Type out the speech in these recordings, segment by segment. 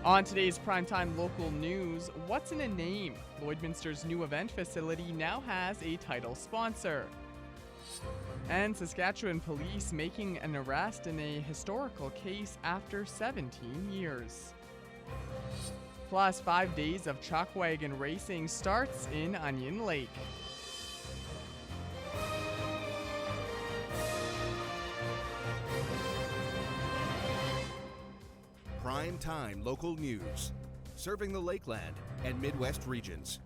On today's primetime local news, what's in a name? Lloydminster's new event facility now has a title sponsor. And Saskatchewan police making an arrest in a historical case after 17 years. Plus, 5 days of chuck wagon racing starts in Onion Lake. Prime time local news, serving the Lakeland and Midwest regions.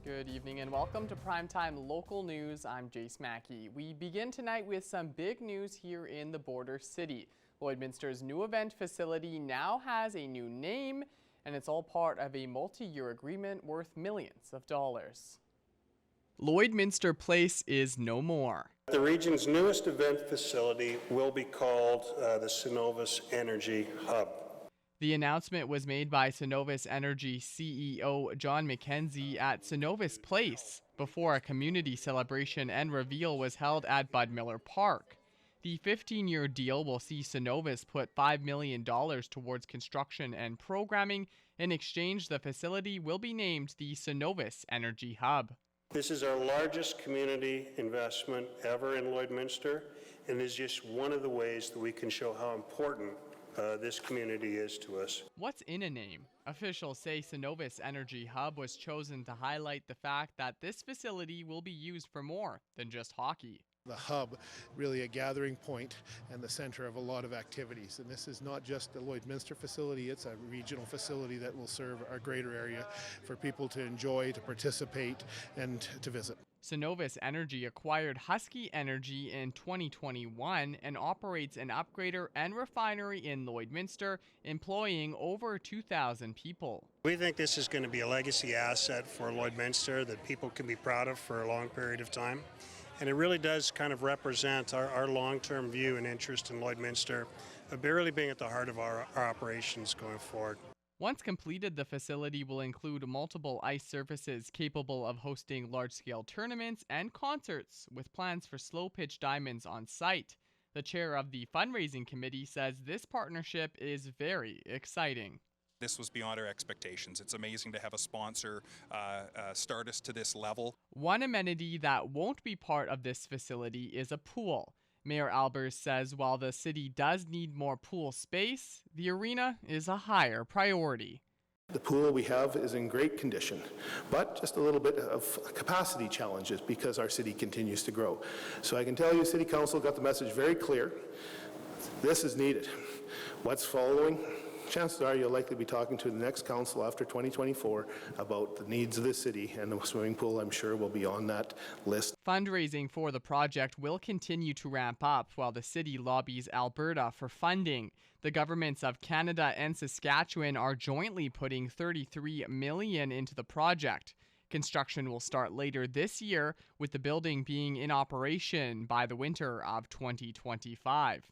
Good evening and welcome to Primetime Local News. I'm Jace Mackey. We begin tonight with some big news here in the border city. Lloydminster's new event facility now has a new name, and it's all part of a multi-year agreement worth millions of dollars. Lloydminster Place is no more. The region's newest event facility will be called the Cenovus Energy Hub. The announcement was made by Cenovus Energy CEO John McKenzie at Cenovus Place before a community celebration and reveal was held at Bud Miller Park. The 15-year deal will see Cenovus put $5 million towards construction and programming. In exchange, the facility will be named the Cenovus Energy Hub. This is our largest community investment ever in Lloydminster, and is just one of the ways that we can show how important this community is to us. What's in a name? Officials say Cenovus Energy Hub was chosen to highlight the fact that this facility will be used for more than just hockey. The hub, really a gathering point and the center of a lot of activities. And this is not just the Lloydminster facility, it's a regional facility that will serve our greater area for people to enjoy, to participate, and to visit. Cenovus Energy acquired Husky Energy in 2021 and operates an upgrader and refinery in Lloydminster, employing over 2,000 people. We think this is going to be a legacy asset for Lloydminster that people can be proud of for a long period of time. And it really does kind of represent our long-term view and interest in Lloydminster, of really being at the heart of our operations going forward. Once completed, the facility will include multiple ice surfaces capable of hosting large-scale tournaments and concerts, with plans for slow-pitch diamonds on site. The chair of the fundraising committee says this partnership is very exciting. This was beyond our expectations. It's amazing to have a sponsor start us to this level. One amenity that won't be part of this facility is a pool. Mayor Albers says while the city does need more pool space, the arena is a higher priority. The pool we have is in great condition, but just a little bit of capacity challenges because our city continues to grow. So I can tell you, City Council got the message very clear. This is needed. What's following? Chances are you'll likely be talking to the next council after 2024 about the needs of the city, and the swimming pool, I'm sure, will be on that list. Fundraising for the project will continue to ramp up while the city lobbies Alberta for funding. The governments of Canada and Saskatchewan are jointly putting $33 million into the project. Construction will start later this year, with the building being in operation by the winter of 2025.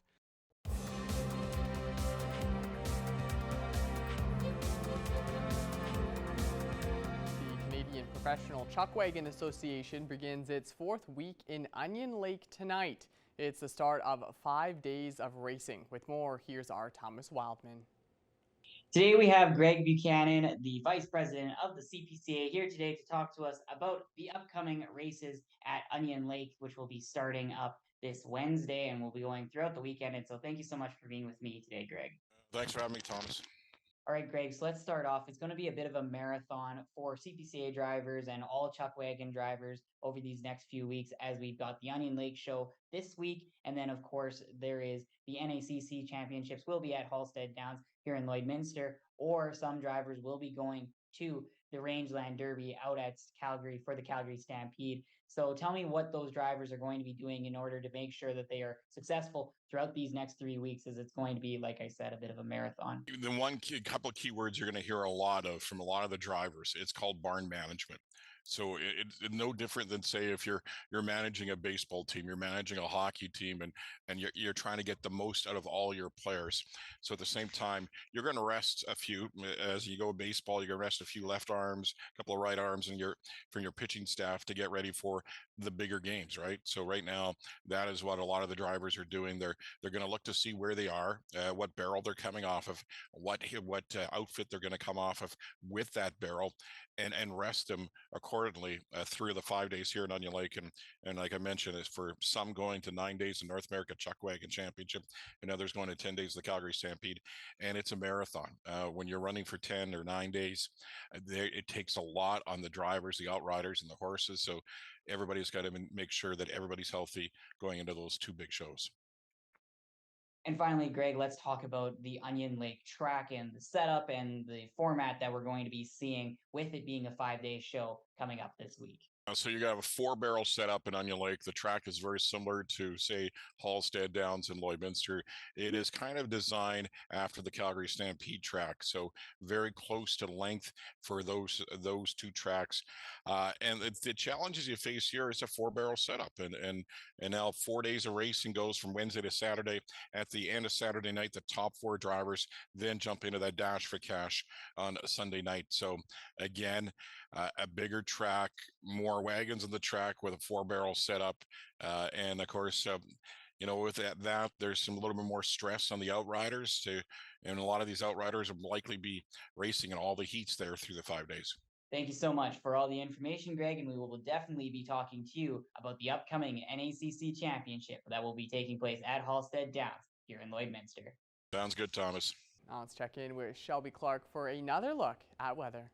Professional Chuck Wagon Association begins its fourth week in Onion Lake tonight. It's the start of 5 days of racing. With more, here's our Thomas Wildman. Today we have Greg Buchanan, the Vice President of the CPCA, here today to talk to us about the upcoming races at Onion Lake, which will be starting up this Wednesday and will be going throughout the weekend. And so thank you so much for being with me today, Greg. Thanks for having me, Thomas. All right, Greg, so let's start off. It's going to be a bit of a marathon for CPCA drivers and all chuck wagon drivers over these next few weeks, as we've got the Onion Lake show this week. And then, of course, there is the NACC championships will be at Halstead Downs here in Lloydminster, or some drivers will be going to the Rangeland Derby out at Calgary for the Calgary Stampede. So tell me what those drivers are going to be doing in order to make sure that they are successful throughout these next 3 weeks, as it's going to be, like I said, a bit of a marathon. The couple of keywords you're going to hear a lot of from a lot of the drivers, it's called barn management. So it's no different than, say, if you're managing a baseball team, you're managing a hockey team, and you're trying to get the most out of all your players. So at the same time, you're going to rest a few. As you go baseball, you're going to rest a few left arm arms, a couple of right arms, and from your pitching staff to get ready for the bigger games, right? So right now, that is what a lot of the drivers are doing. They're going to look to see where they are, what barrel they're coming off of, what outfit they're going to come off of with that barrel, and rest them accordingly through the 5 days here in Onion Lake. And like I mentioned, is for some going to 9 days in North America Chuck Wagon Championship, and others going to 10 days of the Calgary Stampede. And it's a marathon. When you're running for 10 or 9 days, it takes a lot on the drivers, the outriders, and the horses. So everybody's got to make sure that everybody's healthy going into those two big shows. And finally, Greg, let's talk about the Onion Lake track and the setup and the format that we're going to be seeing with it being a 5-day show coming up this week. So you have a 4-barrel setup in Onion Lake. The track is very similar to, say, Halstead Downs and Lloydminster. It is kind of designed after the Calgary Stampede track, so very close to length for those two tracks. And the challenges you face here is a 4-barrel setup, and now 4 days of racing goes from Wednesday to Saturday. At the end of Saturday night, the top 4 drivers then jump into that dash for cash on Sunday night. So again, a bigger track, more wagons on the track with a 4-barrel setup, and of course, with that there's some little bit more stress on the outriders and a lot of these outriders will likely be racing in all the heats there through the 5 days. Thank you so much for all the information, Greg, and we will definitely be talking to you about the upcoming NACC Championship that will be taking place at Halstead Downs here in Lloydminster. Sounds good, Thomas. Now let's check in with Shelby Clark for another look at weather.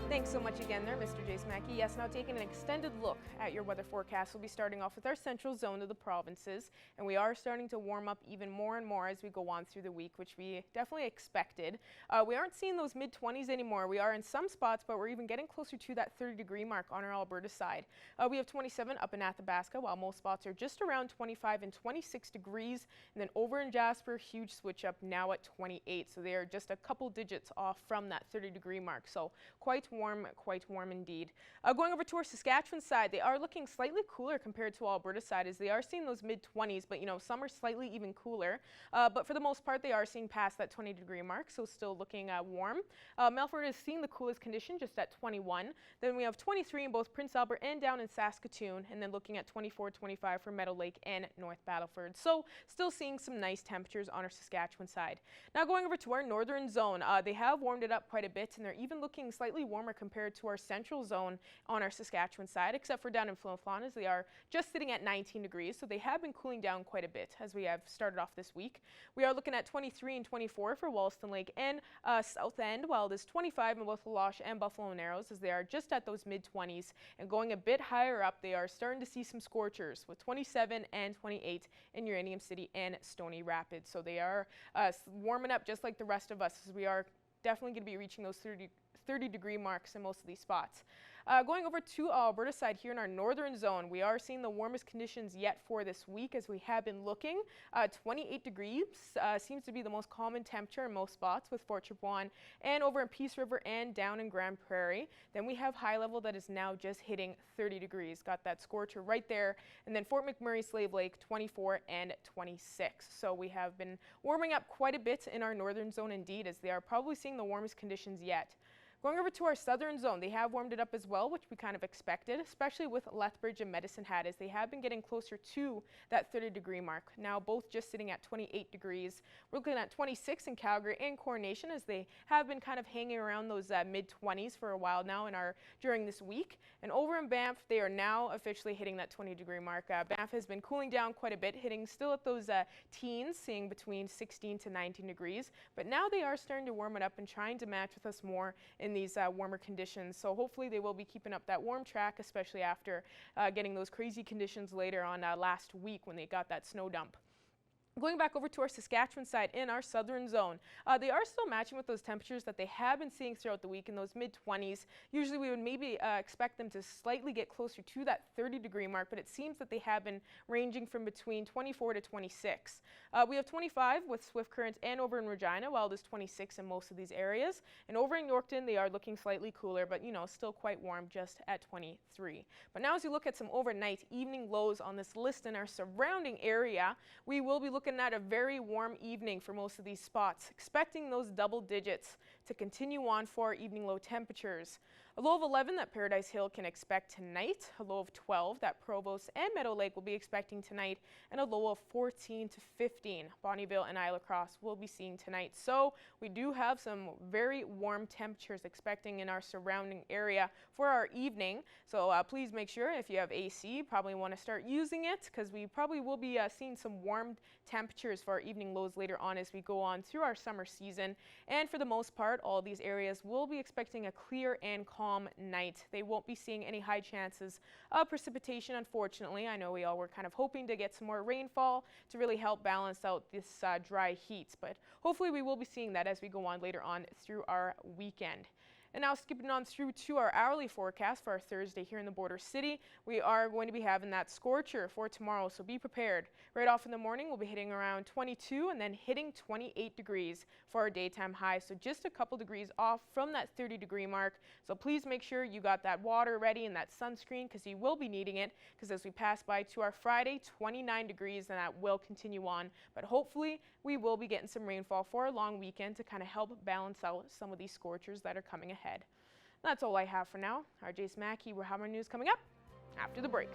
Thanks so much again there, Mr. Jason Mackey. Yes, now taking an extended look at your weather forecast, we'll be starting off with our central zone of the provinces, and we are starting to warm up even more and more as we go on through the week, which we definitely expected. We aren't seeing those mid-20s anymore. We are in some spots, but we're even getting closer to that 30-degree mark on our Alberta side. We have 27 up in Athabasca, while most spots are just around 25 and 26 degrees, and then over in Jasper, huge switch up now at 28, so they are just a couple digits off from that 30-degree mark, so quite warm indeed. Going over to our Saskatchewan side, they are looking slightly cooler compared to Alberta side, as they are seeing those mid-20s, but some are slightly even cooler. But for the most part, they are seeing past that 20-degree mark, so still looking warm. Melfort is seeing the coolest condition, just at 21. Then we have 23 in both Prince Albert and down in Saskatoon, and then looking at 24, 25 for Meadow Lake and North Battleford. So still seeing some nice temperatures on our Saskatchewan side. Now going over to our northern zone, they have warmed it up quite a bit, and they're even looking slightly warmer compared to our central zone on our Saskatchewan side, except for down in Flin Flon, as they are just sitting at 19 degrees, so they have been cooling down quite a bit as we have started off this week. We are looking at 23 and 24 for Wollaston Lake and South End, while it is 25 in both Loche and Buffalo Narrows, as they are just at those mid-20s. And going a bit higher up, they are starting to see some scorchers with 27 and 28 in Uranium City and Stony Rapids. So they are warming up just like the rest of us, as we are definitely going to be reaching those 30-degree marks in most of these spots. Going over to Alberta side here in our northern zone, we are seeing the warmest conditions yet for this week, as we have been looking. 28 degrees seems to be the most common temperature in most spots, with Fort Chipewyan and over in Peace River and down in Grand Prairie. Then we have high level that is now just hitting 30 degrees. Got that scorcher right there. And then Fort McMurray, Slave Lake, 24 and 26. So we have been warming up quite a bit in our northern zone indeed, as they are probably seeing the warmest conditions yet. Going over to our southern zone, they have warmed it up as well, which we kind of expected, especially with Lethbridge and Medicine Hat, as they have been getting closer to that 30-degree mark. Now both just sitting at 28 degrees. We're looking at 26 in Calgary and Coronation, as they have been kind of hanging around those mid-20s for a while now during this week. And over in Banff, they are now officially hitting that 20-degree mark. Banff has been cooling down quite a bit, hitting still at those teens, seeing between 16 to 19 degrees. But now they are starting to warm it up and trying to match with us more in these warmer conditions. So hopefully they will be keeping up that warm track, especially after getting those crazy conditions later on last week when they got that snow dump. Going back over to our Saskatchewan side in our southern zone, they are still matching with those temperatures that they have been seeing throughout the week in those mid-20s. Usually we would maybe expect them to slightly get closer to that 30-degree mark, but it seems that they have been ranging from between 24 to 26. We have 25 with Swift Current and over in Regina, while it is 26 in most of these areas. And over in Yorkton, they are looking slightly cooler, but still quite warm, just at 23. But now as you look at some overnight evening lows on this list in our surrounding area, we will be looking at a very warm evening for most of these spots, expecting those double digits to continue on for our evening low temperatures. A low of 11 that Paradise Hill can expect tonight, a low of 12 that Provost and Meadow Lake will be expecting tonight, and a low of 14 to 15 Bonnyville and Isla Cross will be seeing tonight. So we do have some very warm temperatures expecting in our surrounding area for our evening. So please make sure if you have AC, probably want to start using it, because we probably will be seeing some warm temperatures for our evening lows later on as we go on through our summer season. And for the most part, all these areas will be expecting a clear and calm night. They won't be seeing any high chances of precipitation, unfortunately. I know we all were kind of hoping to get some more rainfall to really help balance out this dry heat, but hopefully we will be seeing that as we go on later on through our weekend. And now skipping on through to our hourly forecast for our Thursday here in the Border City, we are going to be having that scorcher for tomorrow, so be prepared. Right off in the morning, we'll be hitting around 22 and then hitting 28 degrees for our daytime high, so just a couple degrees off from that 30-degree mark. So please make sure you got that water ready and that sunscreen, because you will be needing it, because as we pass by to our Friday, 29 degrees, and that will continue on. But hopefully we will be getting some rainfall for a long weekend to kind of help balance out some of these scorchers that are coming ahead. That's all I have for now. RJ Smacky, we'll have our news coming up after the break.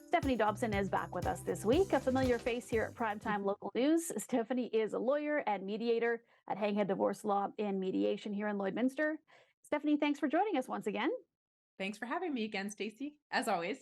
Stephanie Dobson is back with us this week, a familiar face here at Primetime Local News. Stephanie is a lawyer and mediator at Hanghead Divorce Law and Mediation here in Lloydminster. Stephanie, thanks for joining us once again. Thanks for having me again, Stacey, as always.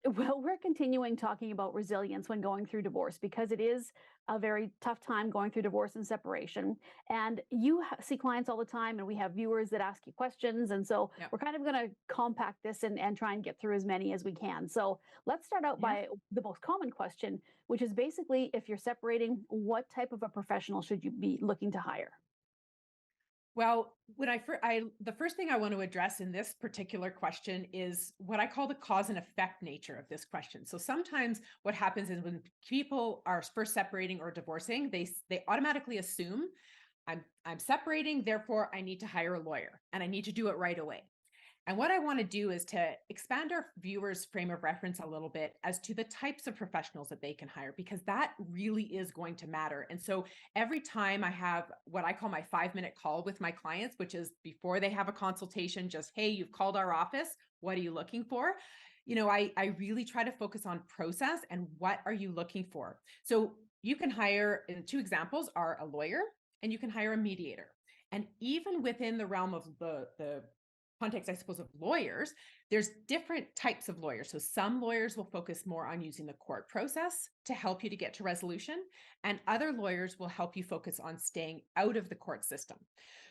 Well, we're continuing talking about resilience when going through divorce, because it is a very tough time going through divorce and separation. And you see clients all the time, and we have viewers that ask you questions. And so we're kind of going to compact this and try and get through as many as we can. So let's start out by the most common question, which is basically, if you're separating, what type of a professional should you be looking to hire? Well, when the first thing I want to address in this particular question is what I call the cause and effect nature of this question. So sometimes what happens is when people are first separating or divorcing, they automatically assume I'm separating, therefore I need to hire a lawyer and I need to do it right away. And what I want to do is to expand our viewers' frame of reference a little bit as to the types of professionals that they can hire, because that really is going to matter. And so every time I have what I call my 5-minute call with my clients, which is before they have a consultation, just, hey, you've called our office, what are you looking for? I really try to focus on process and what are you looking for? So you can hire, and 2 examples are a lawyer and you can hire a mediator. And even within the realm of the context, I suppose, of lawyers, there's different types of lawyers. So some lawyers will focus more on using the court process to help you to get to resolution, and other lawyers will help you focus on staying out of the court system.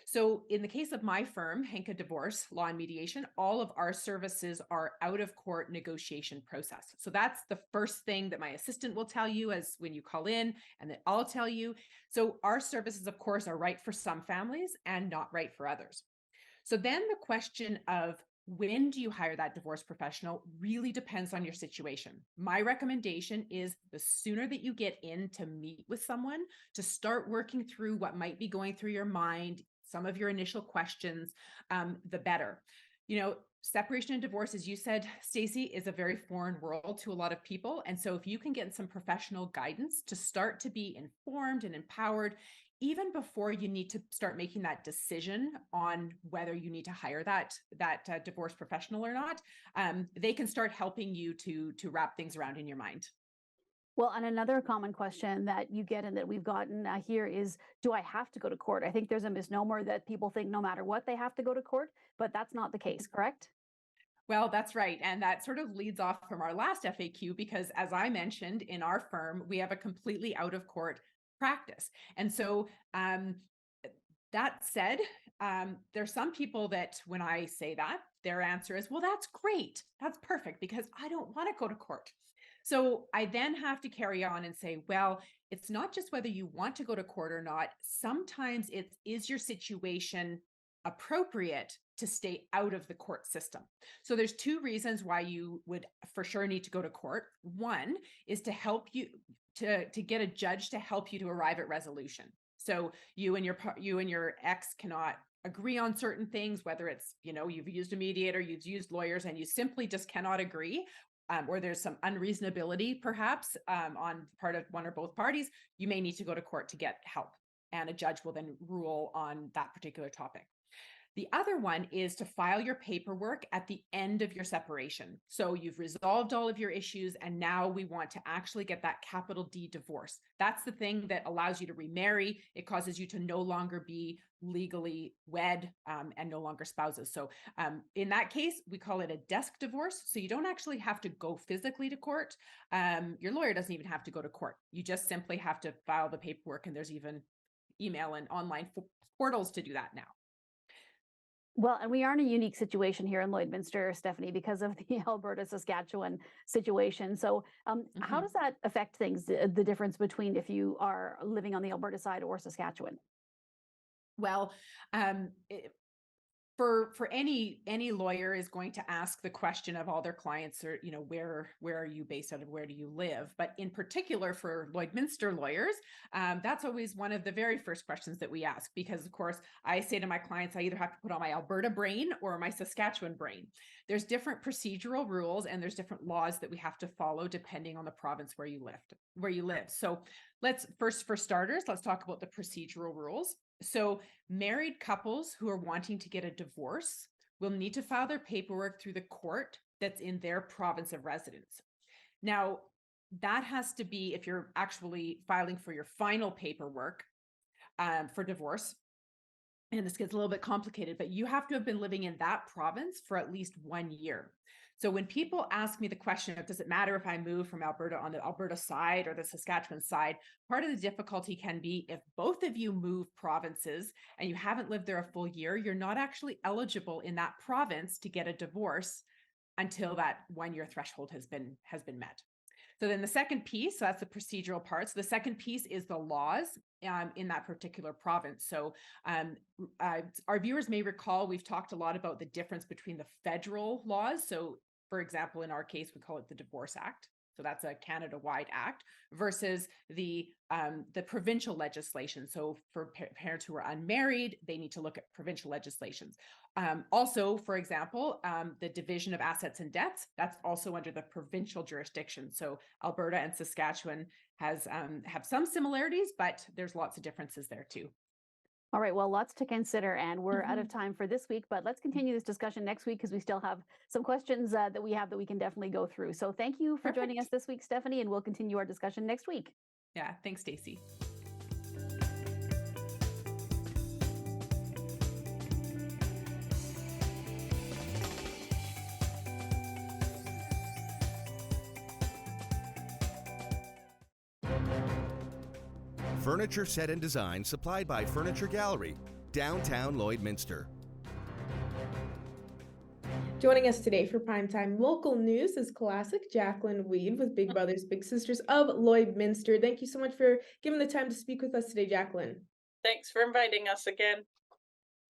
So in the case of my firm, Henka Divorce Law and Mediation, all of our services are out of court negotiation process. So that's the first thing that my assistant will tell you as when you call in, and that I'll tell you. So our services, of course, are right for some families and not right for others. So then the question of when do you hire that divorce professional really depends on your situation. My recommendation is the sooner that you get in to meet with someone, to start working through what might be going through your mind, some of your initial questions, the better. Separation and divorce, as you said, Stacey, is a very foreign world to a lot of people. And so if you can get some professional guidance to start to be informed and empowered, even before you need to start making that decision on whether you need to hire that divorce professional or not, they can start helping you to wrap things around in your mind. Well, and another common question that you get and that we've gotten here is, do I have to go to court? I think there's a misnomer that people think no matter what, they have to go to court, but that's not the case, correct? Well, that's right. And that sort of leads off from our last FAQ because, as I mentioned, in our firm, we have a completely out of court practice. And so, that said, there's some people that when I say that, their answer is, well, that's great. That's perfect because I don't want to go to court. So I then have to carry on and say, well, it's not just whether you want to go to court or not. Sometimes it is your situation appropriate to stay out of the court system. So there's two reasons why you would for sure need to go to court. One is to help you to get a judge to help you to arrive at resolution. So you and your ex cannot agree on certain things, whether it's, you've used a mediator, you've used lawyers, and you simply just cannot agree, or there's some unreasonability perhaps on part of one or both parties, you may need to go to court to get help. And a judge will then rule on that particular topic. The other one is to file your paperwork at the end of your separation. So you've resolved all of your issues, and now we want to actually get that capital D divorce. That's the thing that allows you to remarry. It causes you to no longer be legally wed and no longer spouses. So in that case, we call it a desk divorce. So you don't actually have to go physically to court. Your lawyer doesn't even have to go to court. You just simply have to file the paperwork, and there's even email and online portals to do that now. Well, and we are in a unique situation here in Lloydminster, Stephanie, because of the Alberta-Saskatchewan situation. So how does that affect things, the difference between if you are living on the Alberta side or Saskatchewan? Well, for any lawyer is going to ask the question of all their clients, or where are you based out of, where do you live? But in particular for Lloydminster lawyers, that's always one of the very first questions that we ask, because of course I say to my clients, I either have to put on my Alberta brain or my Saskatchewan brain. There's different procedural rules and there's different laws that we have to follow depending on the province where you live. So for starters, let's talk about the procedural rules. So married couples who are wanting to get a divorce will need to file their paperwork through the court that's in their province of residence. Now, that has to be, if you're actually filing for your final paperwork for divorce, and this gets a little bit complicated, but you have to have been living in that province for at least 1 year. So when people ask me the question of, does it matter if I move from Alberta on the Alberta side or the Saskatchewan side, part of the difficulty can be if both of you move provinces and you haven't lived there a full year, you're not actually eligible in that province to get a divorce until that 1 year threshold has been met. So then the second piece, so that's the procedural part. So the second piece is the laws in that particular province. So our viewers may recall, we've talked a lot about the difference between the federal laws. So for example, in our case, we call it the Divorce Act. So that's a Canada-wide act versus the provincial legislation. So for parents who are unmarried, they need to look at provincial legislations. Also, for example, the division of assets and debts, that's also under the provincial jurisdiction. So Alberta and Saskatchewan have some similarities, but there's lots of differences there too. All right, well, lots to consider, and we're out of time for this week, but let's continue this discussion next week because we still have some questions that we can definitely go through. So thank you for joining us this week, Stephanie, and we'll continue our discussion next week. Yeah, thanks, Stacey. Furniture set and design supplied by Furniture Gallery, downtown Lloydminster. Joining us today for primetime local news is classic Jacqueline Weed with Big Brothers Big Sisters of Lloydminster. Thank you so much for giving the time to speak with us today, Jacqueline. Thanks for inviting us again.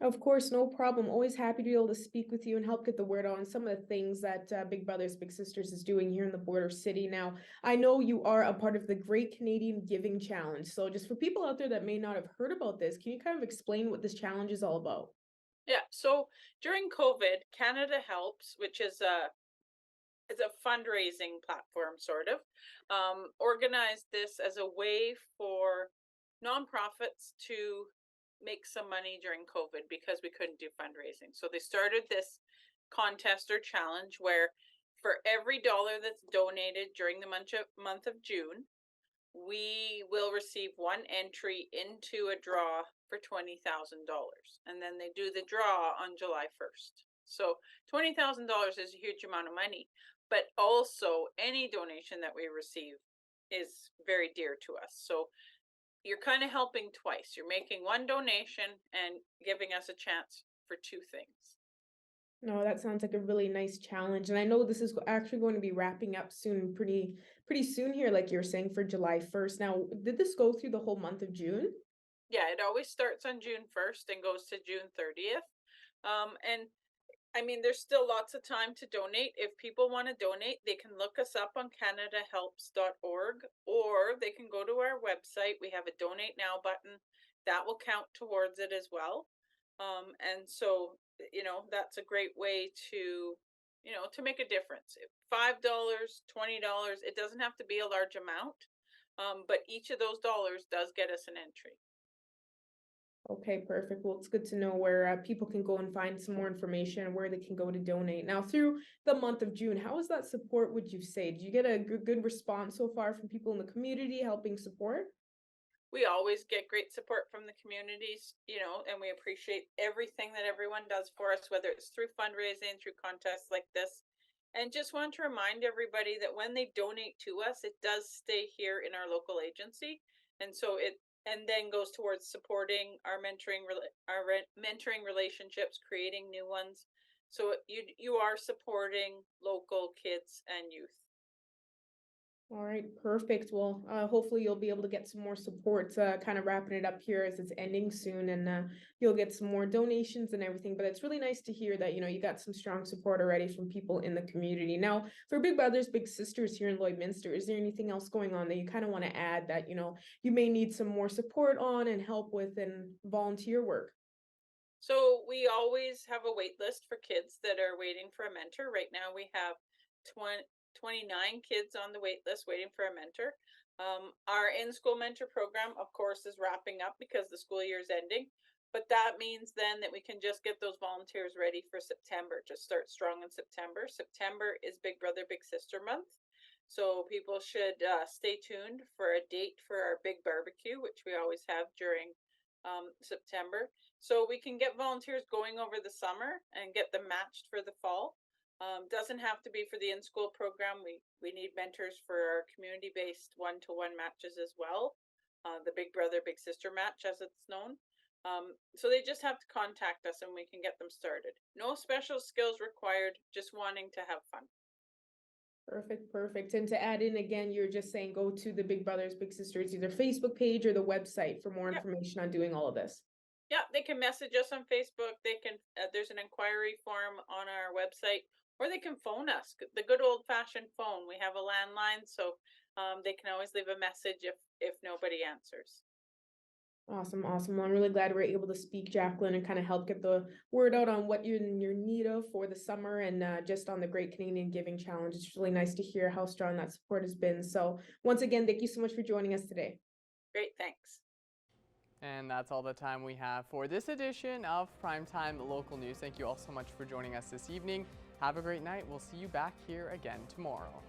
Of course, no problem. Always happy to be able to speak with you and help get the word on some of the things that Big Brothers Big Sisters is doing here in the border city. Now, I know you are a part of the Great Canadian Giving Challenge. So just for people out there that may not have heard about this, can you kind of explain what this challenge is all about? Yeah, so during COVID, Canada Helps, which is a fundraising platform, sort of, organized this as a way for nonprofits to make some money during COVID because we couldn't do fundraising. So they started this contest or challenge where for every dollar that's donated during the month of June, we will receive one entry into a draw for $20,000. And then they do the draw on July 1st. So $20,000 is a huge amount of money, but also any donation that we receive is very dear to us. So you're kind of helping twice. You're making one donation and giving us a chance for two things. No, that sounds like a really nice challenge. And I know this is actually going to be wrapping up soon, pretty soon here, like you're saying, for July 1st. Now, did this go through the whole month of June? Yeah, it always starts on June 1st and goes to June 30th. And I mean, there's still lots of time to donate. If people want to donate, they can look us up on canadahelps.org, or they can go to our website. We have a donate now button that will count towards it as well. And so, that's a great way to, to make a difference. $5, $20, it doesn't have to be a large amount, but each of those dollars does get us an entry. Okay, perfect. Well, it's good to know where people can go and find some more information and where they can go to donate. Now, through the month of June, how was that support, would you say? Did you get a good response so far from people in the community helping support? We always get great support from the communities, and we appreciate everything that everyone does for us, whether it's through fundraising, through contests like this. And just want to remind everybody that when they donate to us, it does stay here in our local agency. And so and then goes towards supporting our mentoring relationships, creating new ones. So you are supporting local kids and youth. All right, perfect. Well, hopefully you'll be able to get some more support, kind of wrapping it up here as it's ending soon, and you'll get some more donations and everything. But it's really nice to hear that, you got some strong support already from people in the community. Now, for Big Brothers, Big Sisters here in Lloydminster, is there anything else going on that you kind of want to add that, you may need some more support on and help with in volunteer work? So we always have a wait list for kids that are waiting for a mentor. Right now we have 29 kids on the wait list waiting for a mentor. Our in-school mentor program, of course, is wrapping up because the school year is ending. But that means then that we can just get those volunteers ready for September, to start strong in September. September is Big Brother, Big Sister month. So people should stay tuned for a date for our big barbecue, which we always have during September. So we can get volunteers going over the summer and get them matched for the fall. Doesn't have to be for the in-school program. We need mentors for our community-based one-to-one matches as well. The Big Brother, Big Sister match, as it's known. So they just have to contact us and we can get them started. No special skills required, just wanting to have fun. Perfect, perfect. And to add in again, you're just saying go to the Big Brothers Big Sisters either Facebook page or the website for more information on doing all of this. Yeah, they can message us on Facebook. They can. There's an inquiry form on our website, or they can phone us. The good old-fashioned phone. We have a landline, so they can always leave a message if nobody answers. Awesome, awesome. Well, I'm really glad we're able to speak, Jacqueline, and kind of help get the word out on what you're in your need of for the summer and just on the Great Canadian Giving Challenge. It's really nice to hear how strong that support has been. So once again, thank you so much for joining us today. Great, thanks. And that's all the time we have for this edition of Primetime Local News. Thank you all so much for joining us this evening. Have a great night. We'll see you back here again tomorrow.